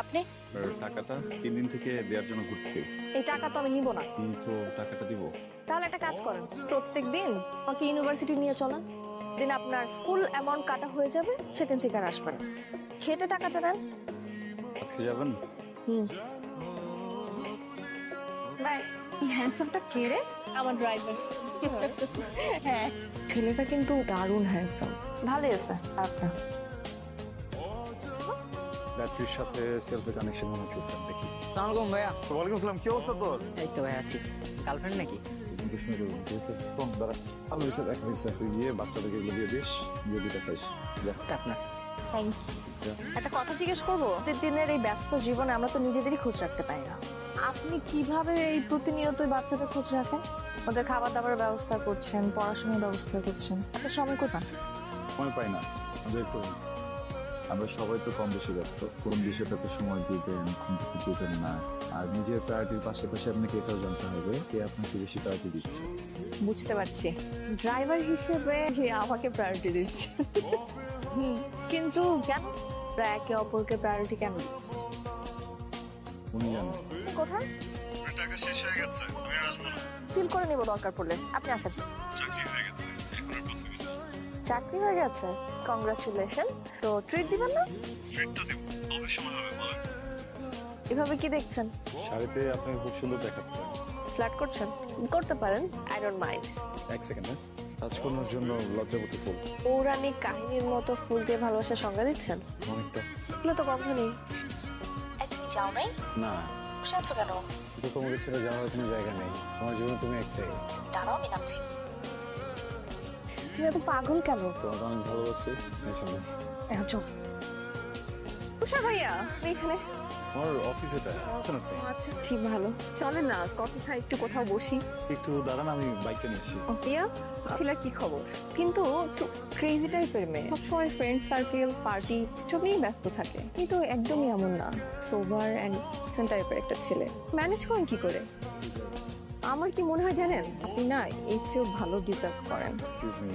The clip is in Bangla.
আপনি টাকাটা 3 দিন থেকে দেওয়ার জন্য ঘুরছি। এই টাকা তো আমি নিব না। কিন্তু টাকাটা দিব। তাহলে একটা কাজ করেন, প্রত্যেক দিন আমাকে ইউনিভার্সিটি নিয়ে চলেন। দিন আপনার ফুল অ্যামাউন্ট কাটা হয়ে যাবে, সেদিন থেকে আর আসবেন না। খেটে টাকাটা নেন। আজকে যাবেন? হুম। বাই। হ্যান্ডসামটা কে রে? আমার ড্রাইভার। হ্যাঁ, ছেলেটা কিন্তু দারুণ হ্যান্ডসাম। ভালোই আছে আপনার। ব্যাটারির সাথে সেলফি কানেকশন মনে হচ্ছে দেখি। সালামালাইকুম ভাইয়া। ওয়ালাইকুম আসসালাম, কি অবস্থা তোর? এই তো ভাই আছি। গার্লফ্রেন্ড নাকি? প্রশ্ন করুন, ঠিক আছে? ফোন দাঁড়া। ভালো হয়েছে, এক হয়েছে। তুই গিয়ে বাচ্চাদেরকে এগুলো দিয়ে দিস, দিয়ে দুটো খাইস। যা। এটা আপনার। Thank you. একটা কথা জিজ্ঞেস করবো, প্রতিদিনের এই ব্যস্ত জীবনে আমরা তো নিজেদেরই খোঁজ রাখতে পারি না। আপনি কিভাবে এই প্রতিনিয়ত বাচ্চাদের খোঁজ রাখেন? ওদের খাবার দাবার ব্যবস্থা করছেন, পড়াশোনার ব্যবস্থা করছেন, এত সময় কোথায়? সময় পাই না। আমরা সবাই তো কম বেশি ব্যস্ত। কোন বিষয়টাতে সময় দিবেন, কোন কিছু দিবেন না। আর নিজের প্রায়োরিটির পাশাপাশি আপনাকে এটাও জানতে হবে কে আপনাকে বেশি প্রায়োরিটি দিচ্ছে। বুঝতে পারছি, ড্রাইভার হিসেবে আমাকে প্রায়োরিটি দিচ্ছে। কিন্তু কেন একে অপরকে প্রায়োরিটি কেন দিচ্ছে? উনি জানেন। কোথায়? টাকা শেষ হয়ে গেছে, আমি আর আসবো না। ফিল করে নিব দরকার পড়লে, আপনি আসেন। চাকরি হয়ে গেছে, এখন আর পসিবল না। চাকরি হয়ে গেছে, কংগ্রাচুলেশন। তো ট্রিট দিবেন না? ট্রিটটা দেব, তবে সময় হবে বলেন। এভাবে কি দেখছেন? শাড়িতে আপনাকে খুব সুন্দর দেখাচ্ছে। ফ্ল্যাট করছেন? করতে পারেন, আই ডোন্ট মাইন্ড। এক সেকেন্ড, হ্যাঁ? রাজকন্যার জন্য লজ্জাবতী ফুল। পৌরাণিক কাহিনীর মতো ফুল দিয়ে ভালোবাসার সংজ্ঞা দিচ্ছেন? অনেকটা। এগুলো তো গন্ধ নেই। তুমি যাও নাই? না, বসে আছো কেন? কিন্তু তোমাকে ছেড়ে যাওয়ার কোনো জায়গা নেই। তোমার জীবনে তুমি একটাই। দাঁড়াও, আমি নামছি। তুমি এত পাগল কেন? তোমাকে অনেক ভালোবাসি। এখানে এখন চল। তুষার ভাইয়া, আপনি এখানে? আমার অফিস এটা, আছেন আপনি? আচ্ছা, ঠিক ভালো। চলেন না, কথা একটু কোথাও বসি। একটু দাঁড়ান, আমি বাইকটা নিয়ে আসি। প্রিয়া, টিলার কি খবর? কিন্তু একটু ক্রেজি টাইপের মেয়ে, সবসময় ফ্রেন্ড সার্কেল, পার্টি সব নিয়ে ব্যস্ত থাকে। কিন্তু একদমই এমন না, সোবার অ্যান্ড টাইপের একটা ছেলে। ম্যানেজ করেন কি করে? আমার কি মনে হয় জানেন, আপনি না এর চেয়েও ভালো ডিজার্ভ করেন। Excuse me,